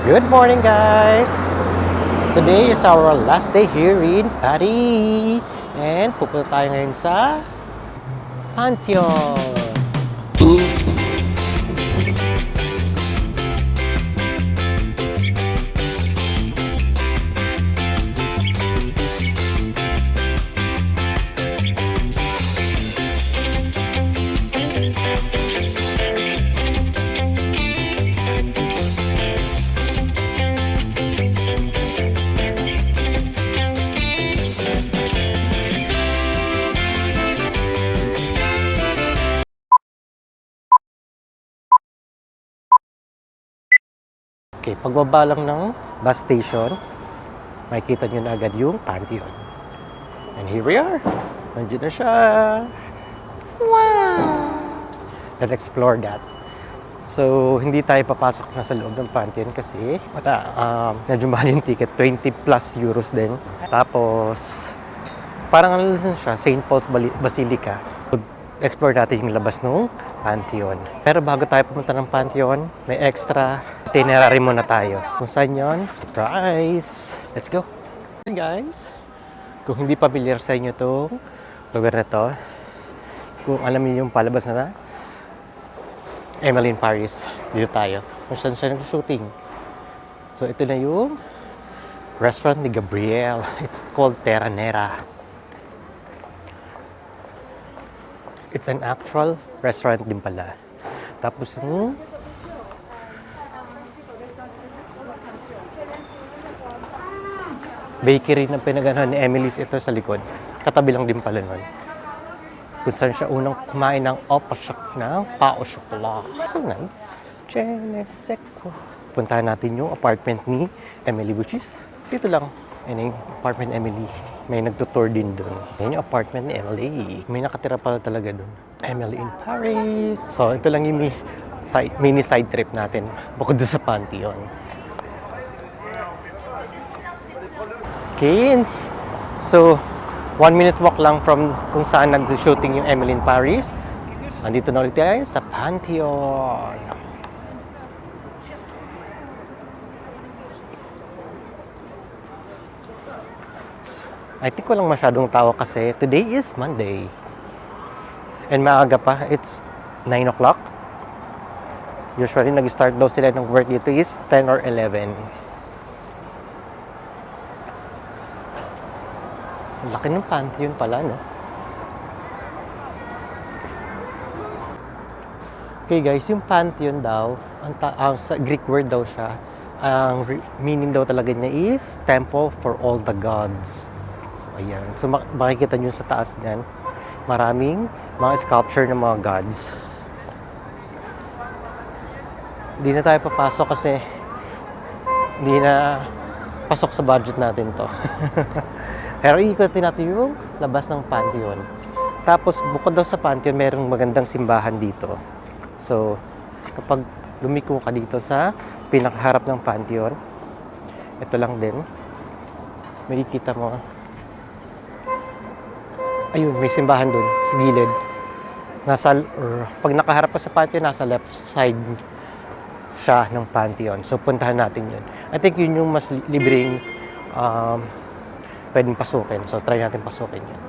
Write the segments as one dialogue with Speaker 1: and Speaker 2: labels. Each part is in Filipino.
Speaker 1: Good morning, guys! Today is our last day here in Paris. And pupunta tayo ngayon sa Pantheon. Okay, pagbaba lang ng bus station, makikita nyo na agad yung Pantheon. And here we are. Nandiyan na siya. Wow! Let's explore that. So, hindi tayo papasok na sa loob ng Pantheon kasi medyo mahal yung ticket. 20 plus euros din. Tapos, parang ano lang siya, St. Paul's Basilica. Explore natin yung labas ng Pantheon. Pero bago tayo pumunta ng Pantheon, may extra itinerary muna tayo. Kung saan yun? Surprise! Let's go! Hey guys! Kung hindi pamilyar sa inyo itong lugar na to, kung alam niyo yung palabas na Emily in Paris, dito tayo. Kung saan siya nag-shooting. So ito na yung restaurant ni Gabriel. It's called Terra Nera. It's an actual restaurant din pala. Tapos yung bakery na pinaganahan ni Emily's ito sa likod. Katabi lang din pala nun. Kung saan siya unang kumain ng pao chocolat. So nice. Puntahan natin yung apartment ni Emily, which is dito lang. Yan yung apartment ni Emily. May nagtutour din doon. Yan yung apartment ni Emily. May nakatira pala talaga doon. Emily in Paris. So, ito lang yung mini side trip natin. Bukod doon sa Pantheon. Okay. So, 1 minute walk lang from kung saan nag-shooting yung Emily in Paris. Andito na ulit tayo sa Pantheon. I think walang masyadong tao kasi today is Monday. And maaga pa, it's 9 o'clock. Usually, nag-start daw sila ng work dito is 10 or 11. Laki ng Pantheon pala, no? Okay guys, yung Pantheon daw, sa Greek word daw siya, ang meaning daw talaga niya is Temple for all the gods. So, ayan. So, makikita nyo sa taas niyan, maraming mga sculpture ng mga gods. Hindi na tayo papasok kasi hindi na pasok sa budget natin to. Pero ikutin natin yung labas ng Pantheon. Tapos, bukod daw sa Pantheon, merong magandang simbahan dito. So, kapag lumiko ka dito sa pinakaharap ng Pantheon, ito lang din, makikita mo, ayun, may simbahan dun, sa gilid. Pag nakaharap ka sa Pantheon, nasa left side siya ng Pantheon. So, puntahan natin yun. I think yun yung mas libreng pwedeng pasukin. So, try natin pasukin yun.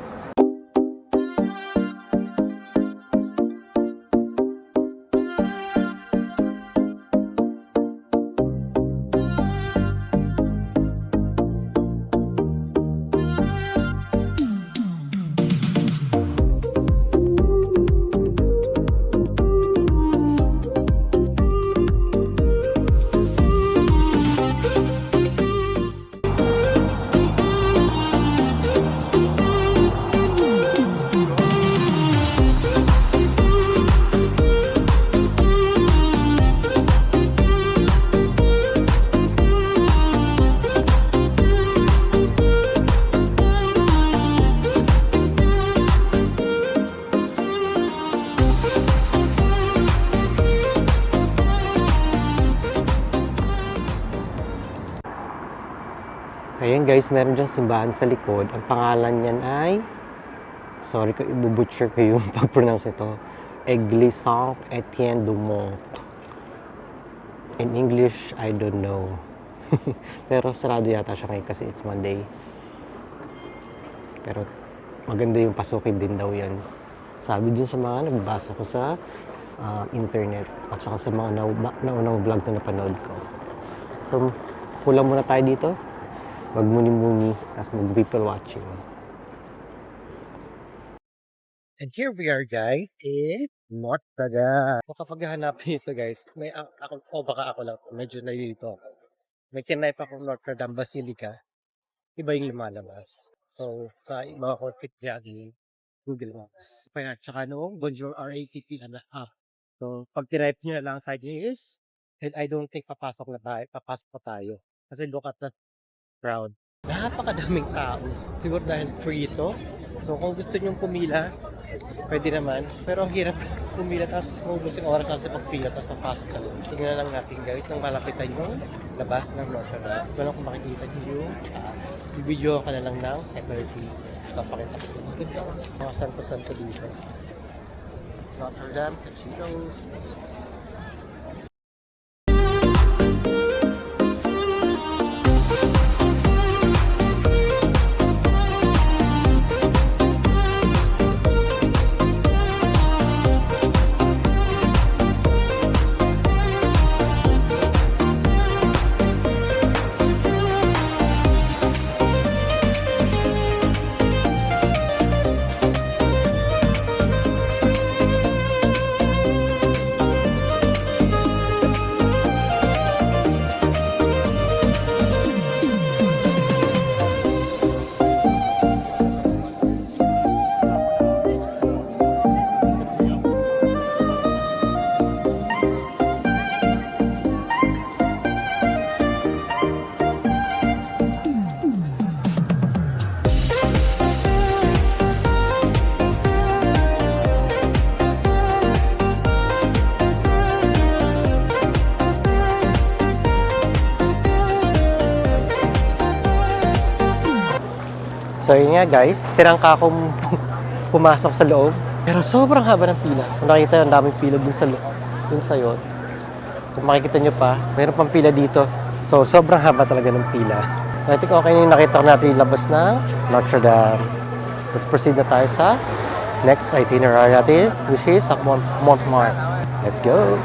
Speaker 1: Ayan guys, meron dyan simbahan sa likod. Ang pangalan niyan ay, sorry ko, ibubutcher ko yung pag-pronounce ito, Église Saint-Étienne du Mont. In English, I don't know. Pero sarado yata siya ngayon kasi it's Monday. Pero maganda yung pasukin din daw yan. Sabi dun sa mga nagbasa ko sa internet at saka sa mga naunang vlogs na napanood ko. So, pulang muna tayo dito. Magmuni-muni, tapos mag-people watching. And here we are, guys, in North Daga. So, kapag hahanapin ito, guys, may ako, baka ako lang, medyo nalilito ako. May kinipe ako Notre Dame Basilica, iba yung lumalabas. So, sa mga corporate jogging, Google Maps. Kaya, tsaka noong Bonjour RATP na app. So, pag tinipe nyo na lang side is, and I don't think papasok pa tayo. Kasi look at the crowd. Napakadaming tao. Siguro dahil free ito. So, kung gusto nyo pumila, pwede naman. Pero ang hirap pumila, tapos maubos yung oras sa pagpila, tapos papasok sa loob. Tingnan lang natin, guys, nang malapitan yung labas ng Notre Dame. Wala kung makikita nyo yung taas. I-video ka na lang ng security. Papakita ko sa inyo. Ganda. Mga santo-santo dito. Notre Dame, Casino. So yun nga guys, tinangka akong pumasok sa loob. Pero sobrang haba ng pila. Kung nakita ang daming pila dun sa loob, dun sa yun. Kung makikita nyo pa, mayroon pang pila dito. So sobrang haba talaga ng pila. I think okay na yung nakita ko natin yung labas ng Notre Dame. Let's proceed na tayo sa next itinerary natin, which is sa Montmartre. Let's go!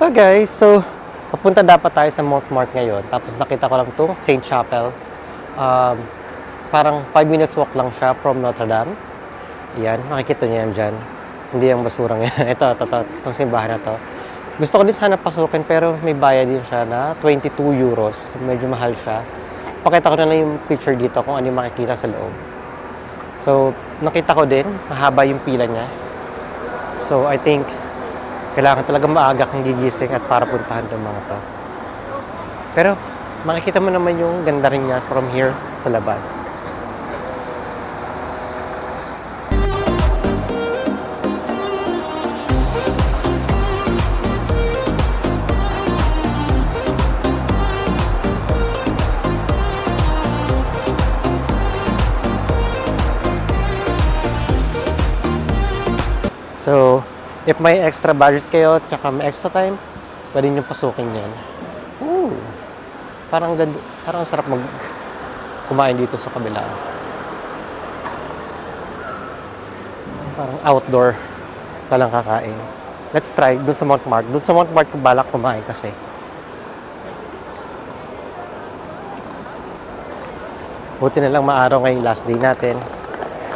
Speaker 1: So guys, so papunta dapat tayo sa Montmartre ngayon. Tapos nakita ko lang itong Saint Chapel. Parang 5 minutes walk lang siya from Notre Dame. Ayan, makikita niyo yan dyan. Hindi yung basurang yan. Ito, itong simbahan na to. Gusto ko din sana pasukin pero may bayad din siya na 22 euros. Medyo mahal siya. Pakita ko na lang yung picture dito kung ano yung makikita sa loob. So, nakita ko din, mahaba yung pila niya. So, I think, kailangan talaga maaga kang gigising at para puntahan itong mga to. Pero, makikita mo naman yung ganda rin niya from here sa labas. So, if may extra budget kayo, tsaka may extra time, pwede nyo pasukin yan. Ooh, parang sarap kumain dito sa kabila. Parang outdoor palang kakain. Let's try dun sa Montmartre. Dun sa Montmartre ko balak kumain kasi. Buti na lang maaraw ngayong last day natin.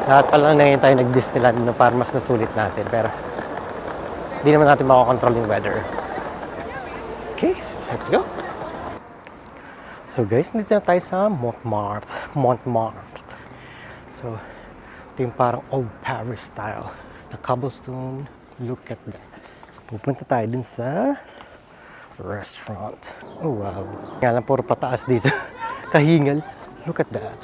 Speaker 1: Lahat pala na ngayon tayo nag-Disneyland no, para mas nasulit natin. Pero, hindi naman natin makakontrol yung weather. Okay, let's go! So guys, dito na tayo sa Montmartre. So, ito yung parang old Paris style. Na cobblestone. Look at that. Pupunta tayo dun sa restaurant. Oh wow. Nga lang, puro pataas dito. Kahingal. Look at that.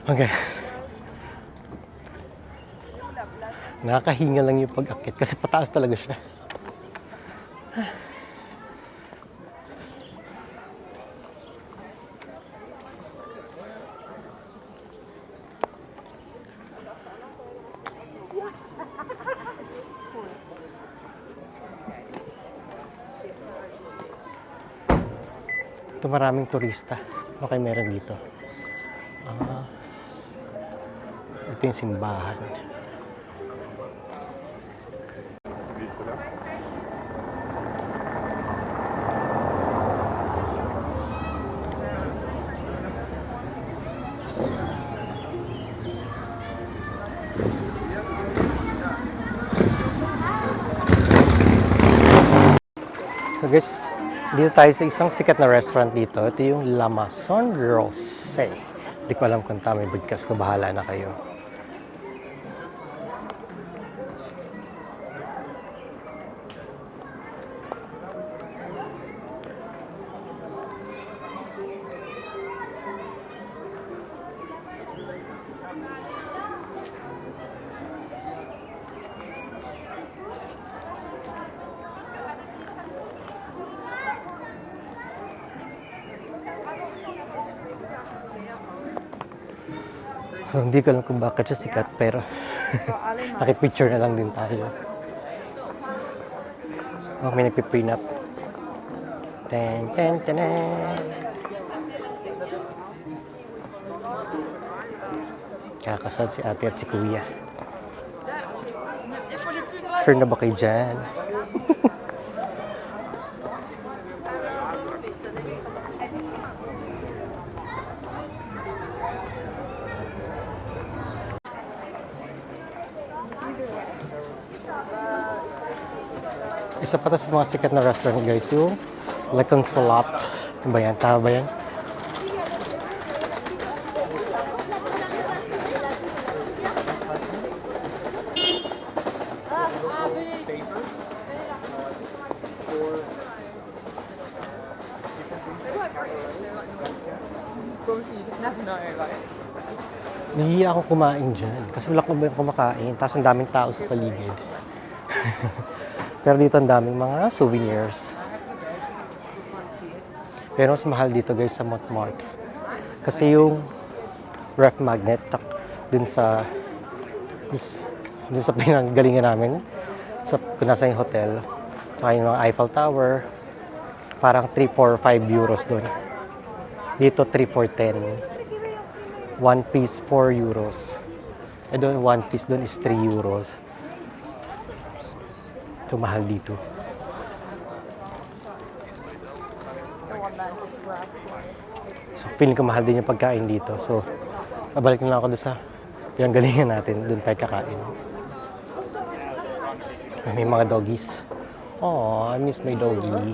Speaker 1: Okay. Nakakahinga lang yung pag-akit kasi pataas talaga siya. Ito maraming turista. Ano kayo meron dito? Ito yung simbahan. So guys, dito tayo sa isang sikat na restaurant dito. Ito yung La Maison Rose. Hindi ko alam kung tama yung bigkas ko. Bahala na kayo. So, hindi ko alam kung bakit siya sikat, pero nakipicture na lang din tayo. Oh, may nagpiprenup. Ten, ten, ten, ten. Kakasal si ate at si kuya. Sure na ba kayo dyan? Isa pa to sa mga sikat na restaurant guys, yung Le Consulat. Ano ba yan? Tama ba yan? Nahihiya ako kumain dyan kasi wala akong kumakain, tapos ang daming tao sa paligid. Pero dito ang daming mga souvenirs. Pero mas mahal dito guys sa Montmartre. Kasi yung ref magnet dun sa pinanggalingan namin kung nasa yung hotel. Tsaka yung mga Eiffel Tower. Parang 3, 4, 5 euros dun. Dito 3, 4, 10. One piece 4 euros. Eh doon one piece doon is 3 euros. Ito mahal dito. So feeling ko mahal din yung pagkain dito. So babalik na lang ako doon sa pinanggalingan natin. Doon tayo kakain. May mga doggies. Oh, I miss my doggie.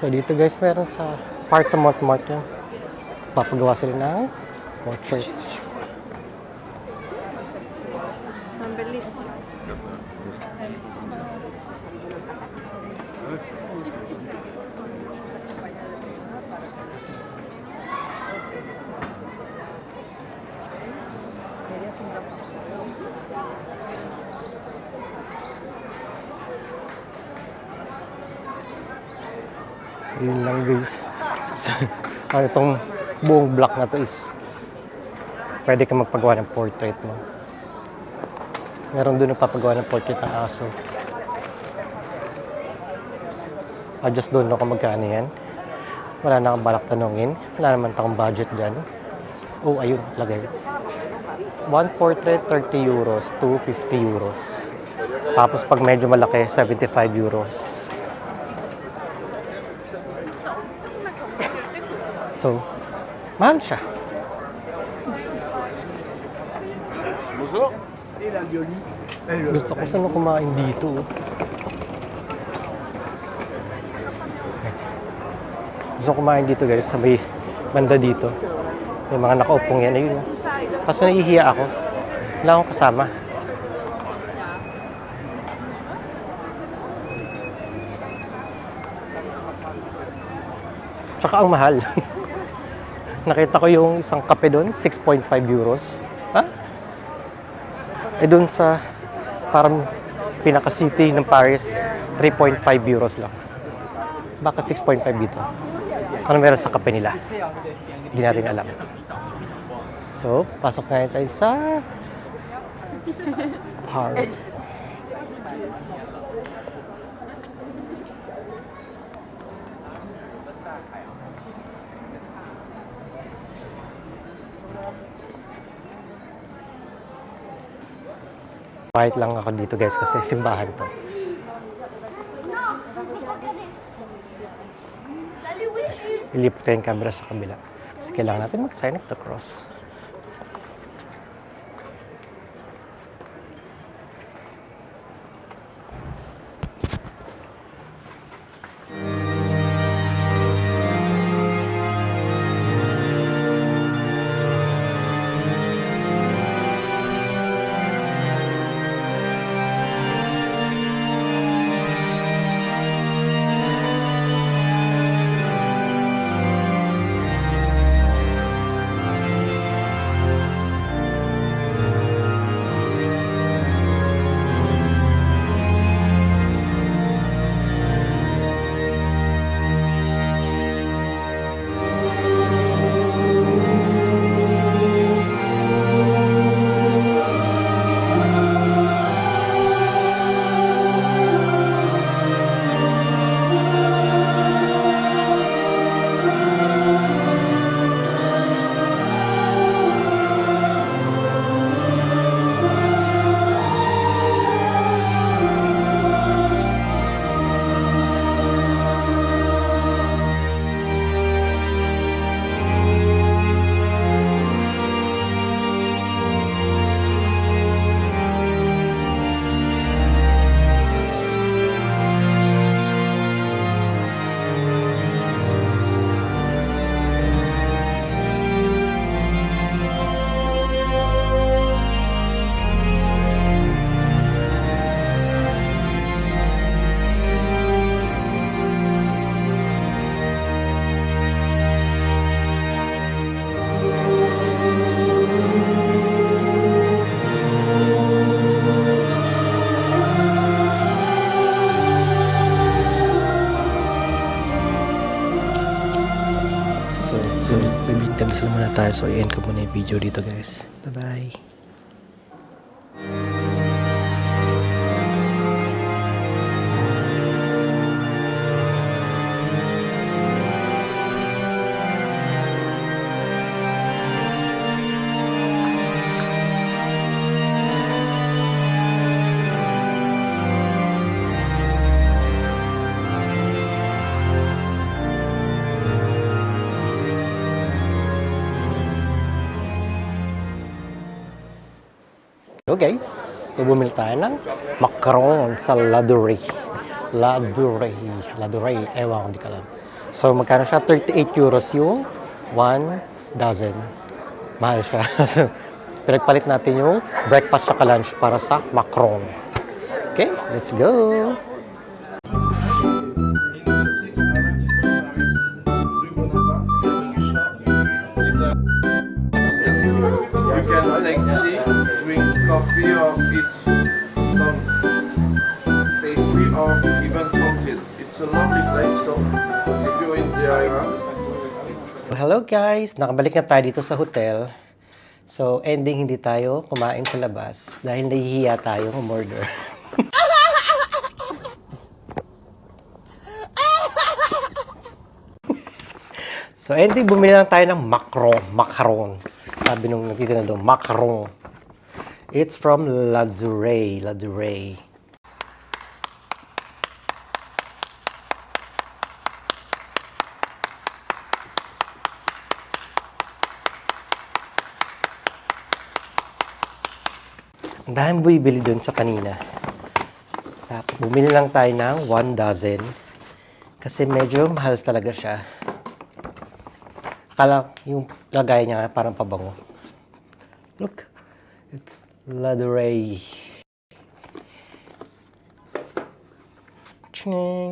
Speaker 1: So dito guys, meron sa part sa Montmartre. Papagawa sila ng portrait. So, yun lang guys. So, itong buong block na to is pwede ka magpagawa ng portrait mo. Meron doon nagpapagawa ng portrait ng aso. I just don't know kung magkano yan. Wala na akong balak tanungin. Wala naman akong budget dyan. Oh, ayun, lagay. One portrait, 30 euros to 50 euros. Tapos pag medyo malaki, 75 euros. So, mahal siya. Gusto ko sana kumain dito. Gusto ko kumain dito guys, sa may banda dito. May mga nakaupong yan. Ayun. Kaso nahihiya ako. Wala akong kasama. Tsaka ang mahal. Nakita ko yung isang kape doon, 6.5 euros. Ha? Eh doon sa parang pinaka-city ng Paris, 3.5 euros lang. Bakit 6.5 dito? Ano meron sa kape nila? Hindi natin alam. So, pasok na tayo sa Paris. Quiet lang ako dito guys kasi simbahan to. Ilipot ko yung camera sa kabila. Kasi kailangan natin mag-sign of the cross. So bigyan muna tayo. So, i-end ko muna yung video dito guys. Bye-bye. So guys, so bumili tayo ng macaron sa La Durée. La Durée, ewan ko, di ka lang. So, magkano siya? 38 euros yung 1 dozen. Mahal siya. So, pinagpalit natin yung breakfast tsaka lunch para sa Macron. Okay, let's go!
Speaker 2: You can take tea, drink coffee, or eat some pastry, or even something. It's a lovely place, so if you're in the area.
Speaker 1: Hello guys! Nakabalik na tayo dito sa hotel. So, ending hindi tayo kumain sa labas dahil nahihiya tayong umorder. So, ending bumili lang tayo ng macaron. Sabi nung nagtitinda doon, macaron. It's from La Durée. Ang daming bumibili doon sa kanina. Tapos, bumili lang tayo ng 1 dozen. Kasi medyo mahal talaga siya. Akala yung lagay niya parang pabango. Look, it's La Durée.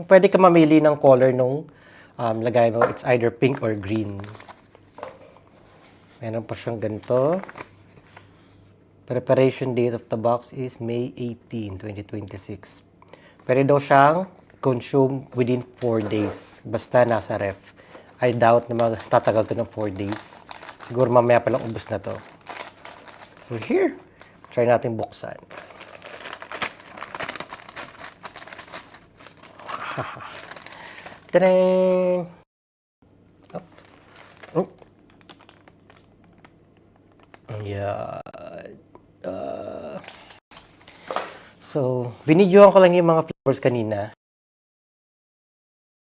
Speaker 1: Pwede ka mamili ng color nung lagay mo. It's either pink or green. Meron pa siyang ganito. Preparation date of the box is May 18, 2026. Pwede daw siyang consume within 4 days. Basta nasa ref. I doubt na magtatagal to ng 4 days. Siguro mamaya palang ubos na to. So here, try natin buksan. Tadang! Oh. Yeah. So, binidyohan ko lang yung mga flavors kanina.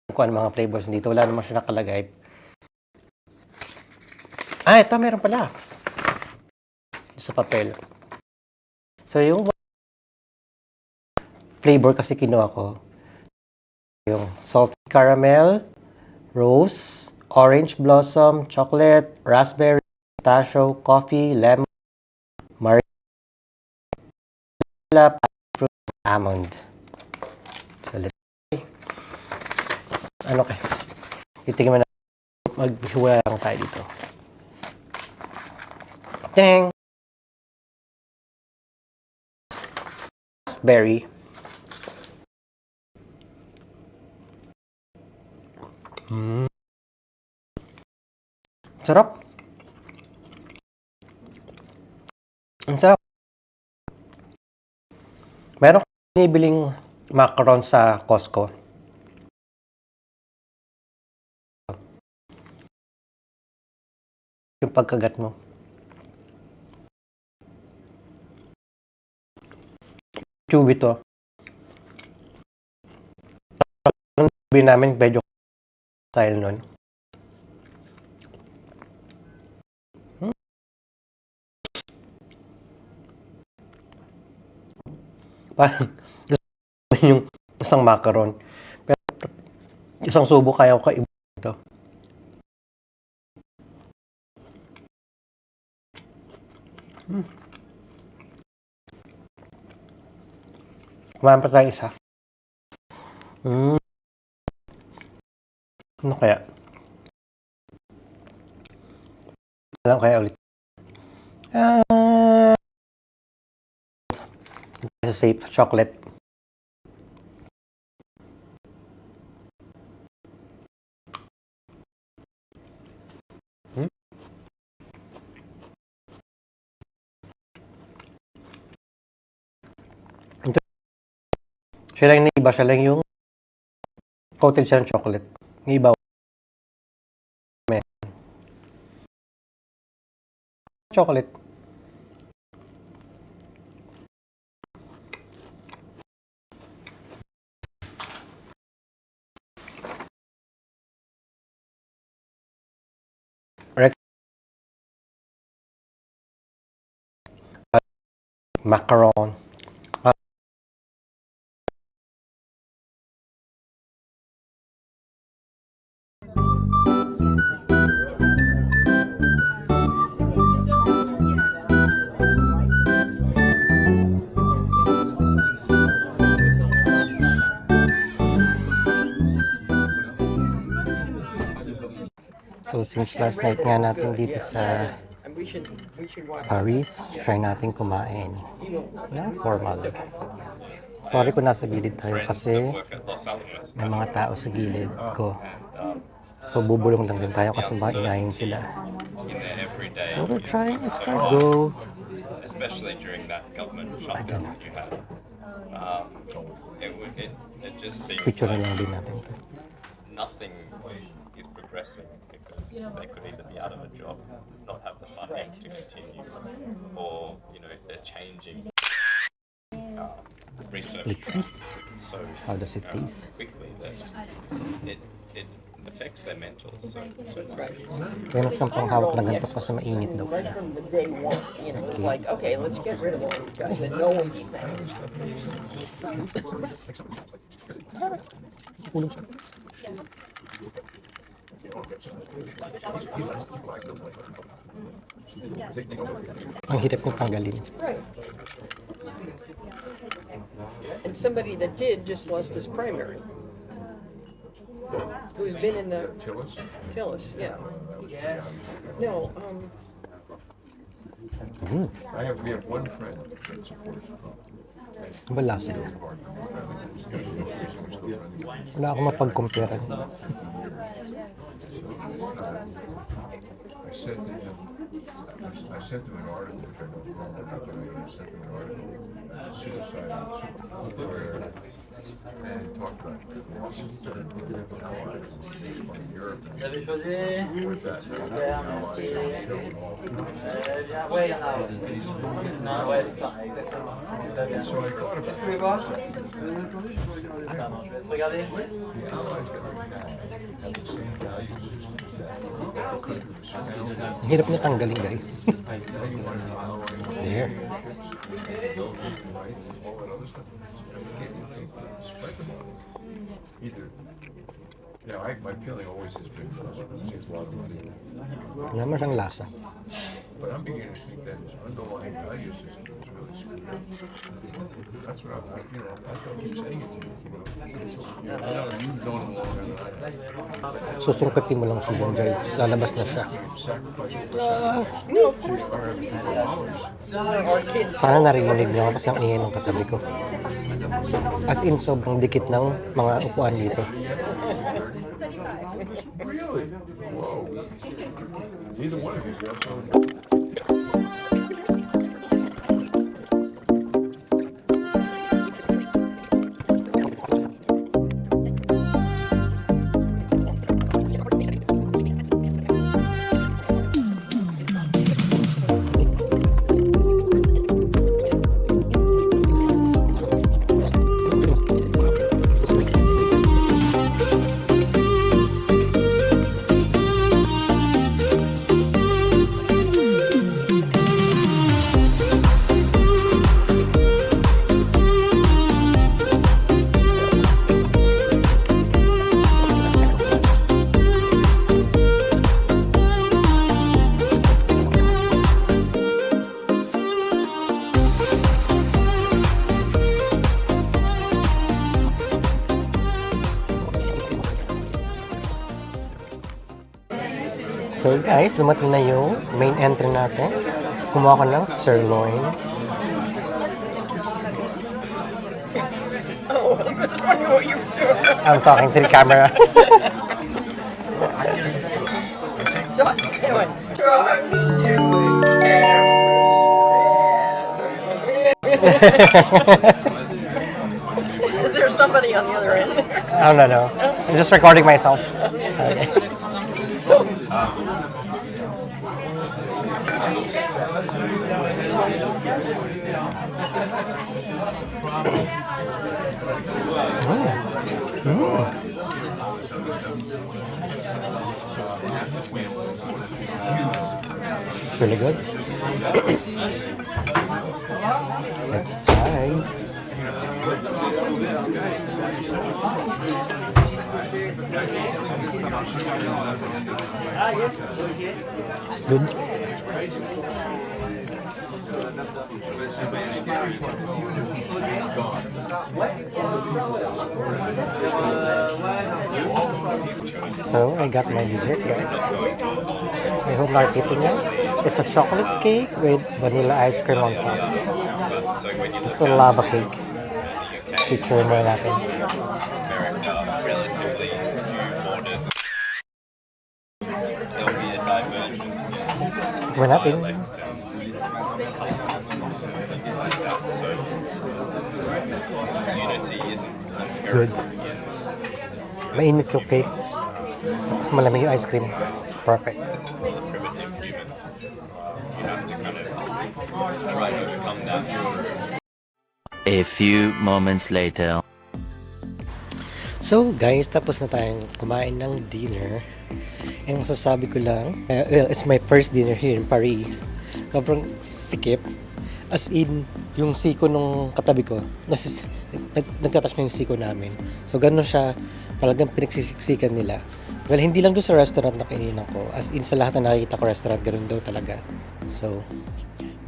Speaker 1: Kung ano mga flavors dito. Wala naman siya nakalagay. Ah, ito meron pala. Sa papel. So, yung flavor kasi kinuha ko. Yung salted caramel, rose, orange blossom, chocolate, raspberry, pistachio, coffee, lemon, marilla, fruit, almond. So, let's see. Ano kayo? Titingnan mo na. Maghiwala lang tayo dito. Dang! Raspberry. Sarap. Ang sarap. Meron kang binibiling macaron sa Costco. Yung pagkagat mo. Chewy to. Ang sabi namin, medyo style nun. Parang gusto yung isang macaron. Pero isang subo kaya ko kaiba ito. Kumain pa tayo isa. Ano kaya? Alam kaya ulit. Sa safe chocolate. Siya lang yung iba, siya lang yung coated siya ng chocolate. Yung iba, chocolate. Macaron. So since last night nga natin dito sa Paris, try natin kumain na formal. Sorry kung nasa gilid tayo kasi may mga tao sa gilid ko. So bubulong lang din tayo kasi maingay sila. So we're trying escargot.
Speaker 3: Especially during that government shutdown that you had. It just seems
Speaker 1: Picture na
Speaker 3: like
Speaker 1: lang din natin to.
Speaker 3: nothing is progressing because they could either be out of a job, not have the funding to continue, or they're changing research
Speaker 1: Let's see
Speaker 3: so
Speaker 1: how does it taste.
Speaker 3: quickly that it affects their mental so much.
Speaker 1: Meron siyang panghawak na ganito kasi mainit daw
Speaker 4: Right
Speaker 1: siya.
Speaker 4: from the day one, it's like, okay, let's get rid of all these guys that no one can
Speaker 1: Ulog siya. Ang hirap niyang tanggalin.
Speaker 4: Right. And somebody that did just lost his primary. Who's been in the Tillis, yeah. No,
Speaker 5: We have one friend that supports
Speaker 1: Balasin niya. Wala akong mapag-compare.
Speaker 5: I sent him an article, which I don't remember, but I sent him an article, suicide, where, and talked about Europe. With that, so I thought about
Speaker 1: Ang hirap niya tanggalin, guys. There.
Speaker 5: Either. My feeling always has been it takes a lot of money.
Speaker 1: Wala naman siyang lasa.
Speaker 5: But I'm beginning to think that his underlying value system is really screwed up. That's what I keep saying it to you. You've known him longer than I have.
Speaker 1: Susungkatin mo lang siya, guys. Lalabas na siya.
Speaker 4: no, of course not. Our kids.
Speaker 1: Sana narinig niyo kasi ang ingay ng katabi ko. As in, sobrang dikit ng mga upuan dito.
Speaker 5: Really? Whoa. Neither one of you got so.
Speaker 1: So guys, dumating na yung main entry natin. Kumuha ko ng sirloin.
Speaker 4: Oh, I was wondering what you were doing.
Speaker 1: I'm talking to the camera.
Speaker 4: Anyway, is there somebody on the other end?
Speaker 1: I don't know. I'm just recording myself. Okay. It's really good. Let's try. It's good. So, I got my dessert, guys. I hope nakikita niyo. It's a chocolate cake with vanilla ice cream on top.
Speaker 3: So when you
Speaker 1: It's
Speaker 3: look
Speaker 1: a
Speaker 3: at
Speaker 1: lava cake.
Speaker 3: the UK,
Speaker 1: Picture mo natin.
Speaker 3: America, relatively few orders. There'll be a divergence in
Speaker 1: We're natin.
Speaker 3: dialect and customs and things like that. So unity isn't
Speaker 1: Good. Mainit yung cake. Tapos malamig yung ice cream. Perfect.
Speaker 3: the primitive human. You have to kind of try to overcome that.
Speaker 6: A few moments later.
Speaker 1: So guys, tapos na tayong kumain ng dinner. And masasabi ko lang, well, it's my first dinner here in Paris. Sobrang sikip. As in, yung siko nung katabi ko, nagtatouch na yung siko namin. So ganun siya, talagang pinagsisiksikan nila. Well, hindi lang doon sa restaurant na kaininan ko. As in, sa lahat na nakikita ko restaurant, ganun daw talaga. So,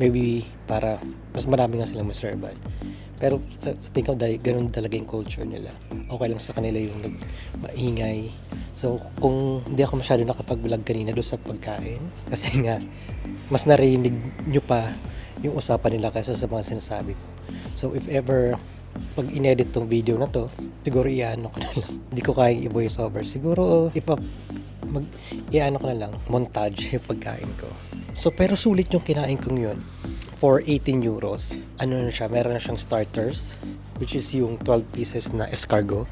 Speaker 1: maybe para mas marami nga silang maserban. Pero sa tingin ko dahil ganun talaga yung culture nila. Okay lang sa kanila yung maingay. So kung hindi ako masyado nakapag-vlog kanina doon sa pagkain, kasi nga mas narinig nyo pa yung usapan nila kaysa sa mga sinasabi ko. So if ever pag inedit tong video na to, siguro iano ko na lang. Hindi ko kayang i-voice over. Siguro iano ko na lang, montage yung pagkain ko. So pero sulit yung kinain kong yun. For 18 euros, ano na siya, meron na siyang starters, which is yung 12 pieces na escargot.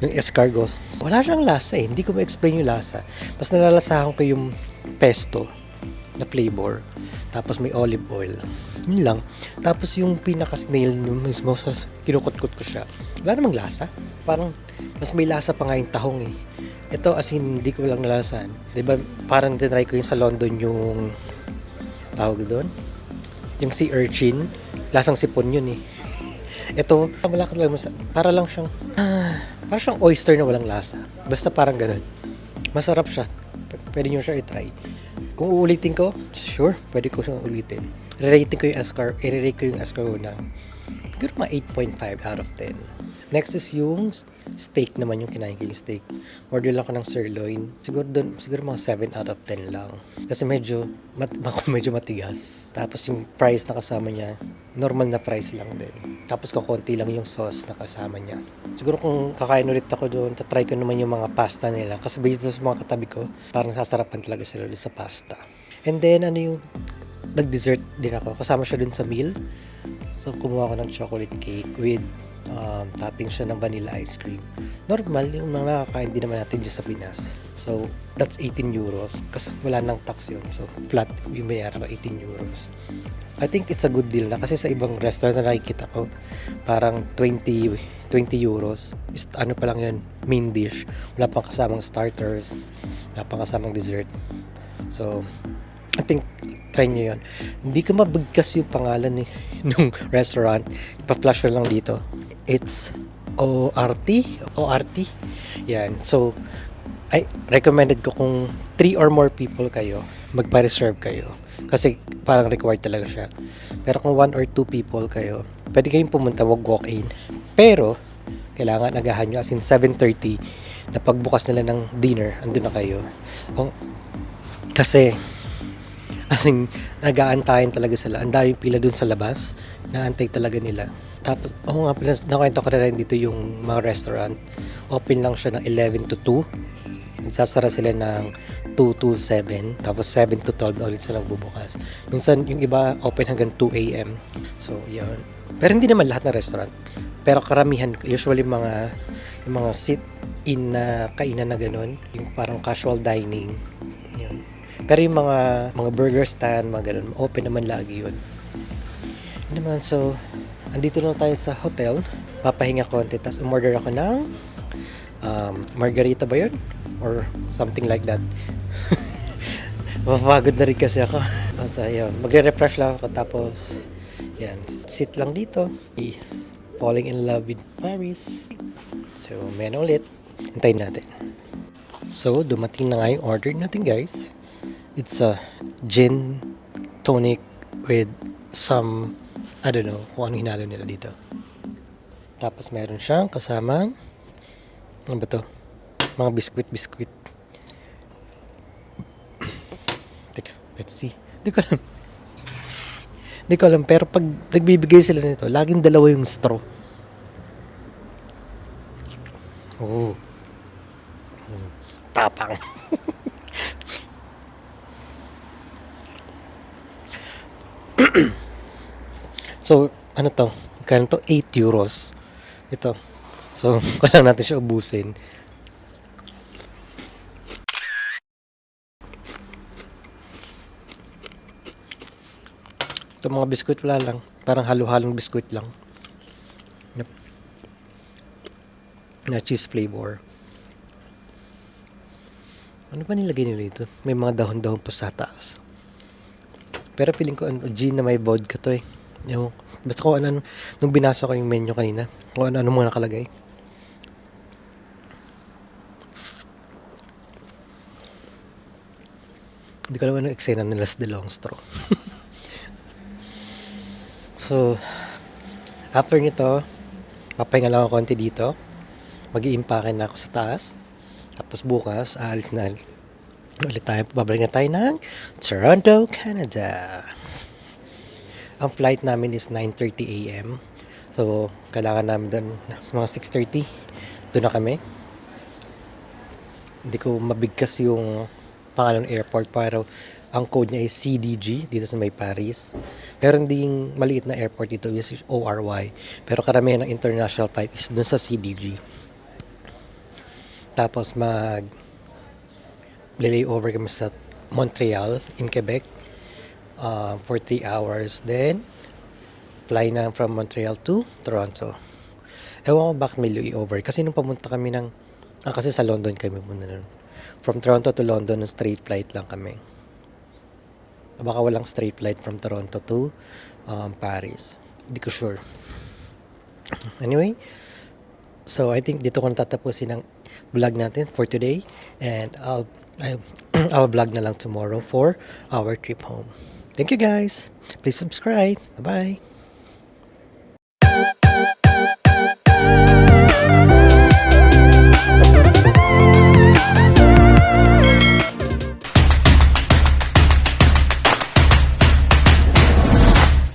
Speaker 1: Yung escargots, wala siyang lasa eh. Hindi ko ma-explain yung lasa. Mas nalalasahan ko yung pesto na flavor. Tapos may olive oil. Yun lang. Tapos yung pinaka-snail nung mismo, kinukot-kot ko siya. Wala namang lasa. Parang mas may lasa pa nga yung tahong eh. Ito as in, hindi ko lang nalasahan. Diba parang tinry ko yung sa London yung tawag doon? Yung sea urchin, lasang sipon yun eh. Ito, para lang siyang oyster na walang lasa. Basta parang ganun. Masarap siya. Pwede nyo siya i-try. Kung uulitin ko, sure, pwede ko siyang ulitin. I-rate ko yung escargot na siguro mga 8.5 out of 10. Next is yung steak naman, yung kinain ko yung steak. Order lang ako ng sirloin. Siguro mga 7 out of 10 lang. Kasi medyo matigas. Tapos yung price na kasama niya, normal na price lang din. Tapos kakonti lang yung sauce na kasama niya. Siguro kung kakain ulit ako doon, tatry ko naman yung mga pasta nila. Kasi based doon sa mga katabi ko, parang sasarapan talaga sila doon sa pasta. And then, nag-dessert din ako. Kasama siya doon sa meal. So, kumuha ako ng chocolate cake with topping siya ng vanilla ice cream. Normal, yung mga nakakain din naman natin dyan sa Pinas. So, that's 18 euros. Kasi wala nang tax yun. So, flat yung binayaran ko, 18 euros. I think it's a good deal na kasi sa ibang restaurant na nakikita ko, parang 20 euros. Ano pa lang yun, main dish. Wala pang kasamang starters, wala pang kasamang dessert. So, I think, try nyo yun. Hindi ko mabigkas yung pangalan nung restaurant. Pa-flash lang dito. It's ORT. Yan. So, I recommended ko kung 3 or more people kayo, magpa-reserve kayo. Kasi parang required talaga siya. Pero kung 1 or 2 people kayo, pwede kayong pumunta, wag walk-in. Pero, kailangan agahan nyo as in 7:30 na pagbukas nila ng dinner, andun na kayo. Kasi, as in, nag-aantayan talaga sila. Ang daming pila dun sa labas. Naantay talaga nila. Tapos, nga pala, nakwento ko na rin dito yung mga restaurant. Open lang siya ng 11 to 2. Nagsasara sila ng 2 to 7. Tapos 7 to 12 na ulit silang bubukas. Minsan, yung iba open hanggang 2 a.m. So, yun. Pero hindi naman lahat ng restaurant. Pero karamihan, usually yung mga sit-in na kainan na ganun. Yung parang casual dining. Yun. Pero yung mga burger stand, mga ganun, open naman lagi yun. Yun naman, so, andito na tayo sa hotel. Papahinga konti, tapos umorder ako ng margarita ba yun? Or something like that. Mapapagod na rin kasi ako. So, yun, magre-refresh lang ako, tapos, yan, sit lang dito. Falling in love with Paris. So, may ulit. Hintayin natin. So, dumating na nga yung order natin, guys. It's a gin tonic with some, I don't know kung ano hinalo nila dito. Tapos meron siyang kasamang, ano ba to? Mga biskwit. Teka, let's see. Hindi ko alam, pero pag nagbibigay sila nito, laging dalawa yung straw. Oh. Tapang. So, ano to? Kano to? 8 euros. Ito. So, kailangan natin siya ubusin. Ito mga biskuit wala lang. Parang halo-halong biskuit lang. Yep. Na cheese flavor. Ano ba nilagay nila ito? May mga dahon-dahon pa sa taas. Pero feeling ko gin na may vodka to eh. Yung, basta kung ano, nung binasa ko yung menu kanina, kung ano muna nakalagay. Hindi ko naman ang eksena nila sa The Long Straw. So, after nito, papahinga lang ako konti dito. Mag-i-impake na ako sa taas. Tapos bukas, aalis na ulit tayo. Babalik na tayo ng Toronto, Canada. Ang flight namin is 9:30 a.m. So, kailangan namin doon sa mga 6:30. Doon na kami. Hindi ko mabigkas yung pangalan ng airport, pero ang code niya is CDG dito sa may Paris. Meron ding maliit na airport dito, which is ORY. Pero karamihan ng international flight is doon sa CDG. Tapos layover kami sa Montreal in Quebec for 3 hours. Then, fly na from Montreal to Toronto. Ewan ko bakit may layover. Kasi nung pamunta kami kasi sa London kami pumunta nun. From Toronto to London, straight flight lang kami. Baka walang straight flight from Toronto to Paris. Hindi ko sure. Anyway, so I think dito ko natatapusin ang vlog natin for today. And I'll vlog na lang tomorrow for our trip home. Thank you guys. Please subscribe. Bye-bye.